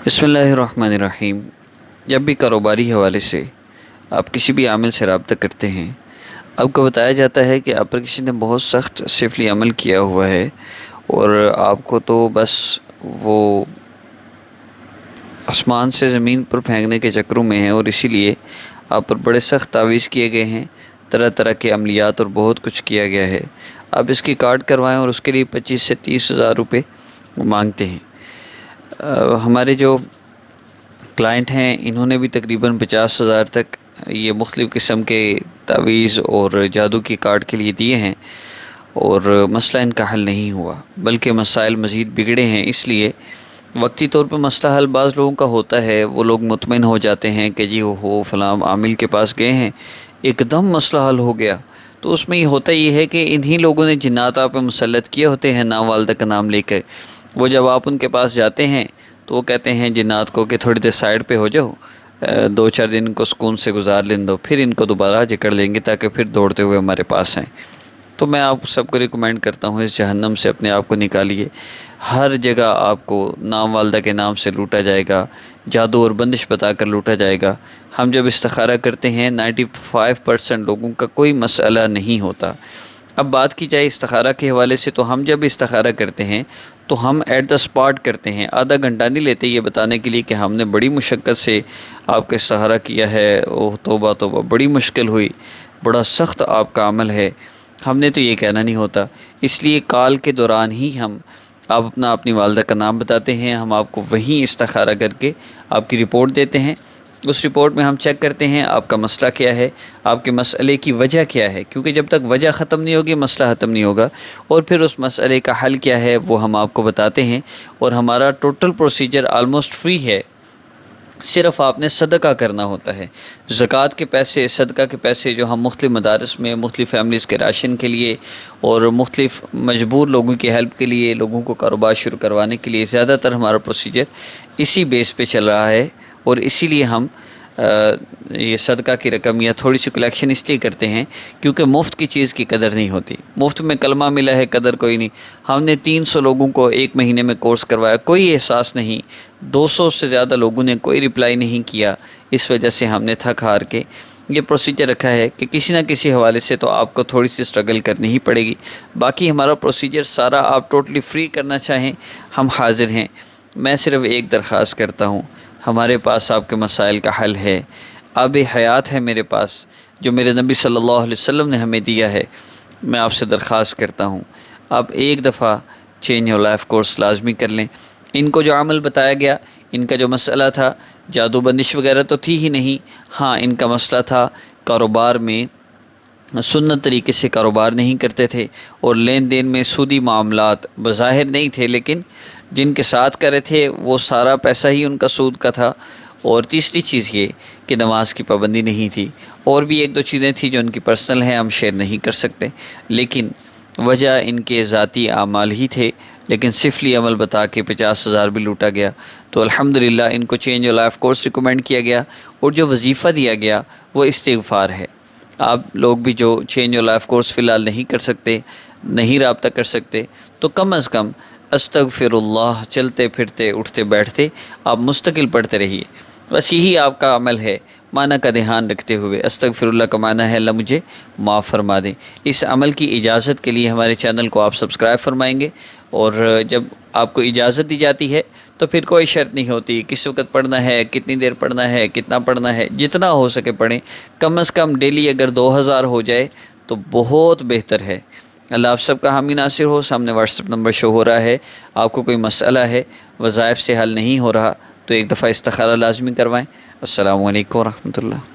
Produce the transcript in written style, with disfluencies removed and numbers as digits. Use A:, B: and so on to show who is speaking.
A: بسم اللہ الرحمن الرحیم۔ جب بھی کاروباری حوالے سے آپ کسی بھی عامل سے رابطہ کرتے ہیں، آپ کو بتایا جاتا ہے کہ اپلیکیشن نے بہت سخت سفلی عمل کیا ہوا ہے اور آپ کو تو بس وہ آسمان سے زمین پر پھینکنے کے چکروں میں ہیں، اور اسی لیے آپ پر بڑے سخت تعویذ کیے گئے ہیں، طرح طرح کے عملیات اور بہت کچھ کیا گیا ہے۔ آپ اس کی کارڈ کروائیں اور اس کے لیے 25 سے 30 ہزار روپے مانگتے ہیں۔ ہمارے جو کلائنٹ ہیں انہوں نے بھی تقریباً 50 ہزار تک یہ مختلف قسم کے تعویذ اور جادو کی کارڈ کے لیے دیے ہیں، اور مسئلہ ان کا حل نہیں ہوا بلکہ مسائل مزید بگڑے ہیں۔ اس لیے وقتی طور پہ مسئلہ حل بعض لوگوں کا ہوتا ہے، وہ لوگ مطمئن ہو جاتے ہیں کہ جی وہ فلاں عامل کے پاس گئے ہیں، ایک دم مسئلہ حل ہو گیا۔ تو اس میں یہ ہوتا یہ ہے کہ انہی لوگوں نے جنات آپ پہ مسلط کیے ہوتے ہیں نام والدہ کا نام لے کے۔ وہ جب آپ ان کے پاس جاتے ہیں تو وہ کہتے ہیں جنات کو کہ تھوڑی دیر سائڈ پہ ہو جاؤ، 2 4 دن کو سکون سے گزار لیں دو، پھر ان کو دوبارہ جکڑ لیں گے تاکہ پھر دوڑتے ہوئے ہمارے پاس آئیں۔ تو میں آپ سب کو ریکمینڈ کرتا ہوں اس جہنم سے اپنے آپ کو نکالیے۔ ہر جگہ آپ کو نام والدہ کے نام سے لوٹا جائے گا، جادو اور بندش بتا کر لوٹا جائے گا۔ ہم جب استخارہ کرتے ہیں 95% لوگوں کا کوئی مسئلہ نہیں ہوتا۔ اب بات کی جائے استخارہ کے حوالے سے، تو ہم جب استخارہ کرتے ہیں تو ہم ایٹ دا اسپاٹ کرتے ہیں، آدھا گھنٹہ نہیں لیتے یہ بتانے کے لیے کہ ہم نے بڑی مشقت سے آپ کا استخارہ کیا ہے، اوہ توبہ توبہ بڑی مشکل ہوئی، بڑا سخت آپ کا عمل ہے۔ ہم نے تو یہ کہنا نہیں ہوتا، اس لیے کال کے دوران ہی ہم آپ اپنی والدہ کا نام بتاتے ہیں، ہم آپ کو وہیں استخارہ کر کے آپ کی رپورٹ دیتے ہیں۔ اس رپورٹ میں ہم چیک کرتے ہیں آپ کا مسئلہ کیا ہے، آپ کے مسئلے کی وجہ کیا ہے، کیونکہ جب تک وجہ ختم نہیں ہوگی مسئلہ ختم نہیں ہوگا، اور پھر اس مسئلے کا حل کیا ہے وہ ہم آپ کو بتاتے ہیں۔ اور ہمارا ٹوٹل پروسیجر آلموسٹ فری ہے، صرف آپ نے صدقہ کرنا ہوتا ہے۔ زکوٰۃ کے پیسے، صدقہ کے پیسے جو ہم مختلف مدارس میں مختلف فیملیز کے راشن کے لیے اور مختلف مجبور لوگوں کی ہیلپ کے لیے، لوگوں کو کاروبار شروع کروانے کے لیے، زیادہ تر ہمارا پروسیجر اسی بیس پہ چل رہا ہے، اور اسی لیے ہم یہ صدقہ کی رقم یا تھوڑی سی کلیکشن اس لیے کرتے ہیں کیونکہ مفت کی چیز کی قدر نہیں ہوتی۔ مفت میں کلمہ ملا ہے، قدر کوئی نہیں۔ ہم نے 300 لوگوں کو ایک مہینے میں کورس کروایا، کوئی احساس نہیں۔ 200 سے زیادہ لوگوں نے کوئی رپلائی نہیں کیا، اس وجہ سے ہم نے تھک ہار کے یہ پروسیجر رکھا ہے کہ کسی نہ کسی حوالے سے تو آپ کو تھوڑی سی اسٹرگل کرنی ہی پڑے گی۔ باقی ہمارا پروسیجر سارا آپ ٹوٹلی فری کرنا چاہیں ہم حاضر ہیں۔ میں صرف ایک درخواست کرتا ہوں، ہمارے پاس آپ کے مسائل کا حل ہے، آب حیات ہے میرے پاس جو میرے نبی صلی اللہ علیہ وسلم نے ہمیں دیا ہے۔ میں آپ سے درخواست کرتا ہوں آپ ایک دفعہ چینج یور لائف کورس لازمی کر لیں۔ ان کو جو عمل بتایا گیا، ان کا جو مسئلہ تھا، جادو بندش وغیرہ تو تھی ہی نہیں، ہاں ان کا مسئلہ تھا کاروبار میں سنت طریقے سے کاروبار نہیں کرتے تھے، اور لین دین میں سودی معاملات بظاہر نہیں تھے، لیکن جن کے ساتھ کرے تھے وہ سارا پیسہ ہی ان کا سود کا تھا۔ اور تیسری چیز یہ کہ نماز کی پابندی نہیں تھی، اور بھی 1 2 چیزیں تھیں جو ان کی پرسنل ہیں، ہم شیئر نہیں کر سکتے، لیکن وجہ ان کے ذاتی اعمال ہی تھے، لیکن سفلی عمل بتا کے 50 ہزار بھی لوٹا گیا۔ تو الحمدللہ ان کو change your life course recommend کیا گیا، اور جو وظیفہ دیا گیا وہ استغفار ہے۔ آپ لوگ بھی جو چینج یور لائف کورس فی الحال نہیں کر سکتے، نہیں رابطہ کر سکتے، تو کم از کم استغفر اللہ چلتے پھرتے اٹھتے بیٹھتے آپ مستقل پڑھتے رہیے۔ بس یہی آپ کا عمل ہے، معنی کا دھیان رکھتے ہوئے۔ استغفر اللہ کا معنی ہے اللہ مجھے معاف فرما دیں۔ اس عمل کی اجازت کے لیے ہمارے چینل کو آپ سبسکرائب فرمائیں گے، اور جب آپ کو اجازت دی جاتی ہے تو پھر کوئی شرط نہیں ہوتی کس وقت پڑھنا ہے، کتنی دیر پڑھنا ہے، کتنا پڑھنا ہے، جتنا ہو سکے پڑھیں۔ کم از کم ڈیلی اگر 2000 ہو جائے تو بہت بہتر ہے۔ اللہ آپ سب کا حامی ناصر ہو۔ سامنے واٹس ایپ نمبر شو ہو رہا ہے، آپ کو کوئی مسئلہ ہے، وظائف سے حل نہیں ہو رہا، تو ایک دفعہ استخارہ لازمی کروائیں۔ السلام علیکم ورحمۃ اللہ۔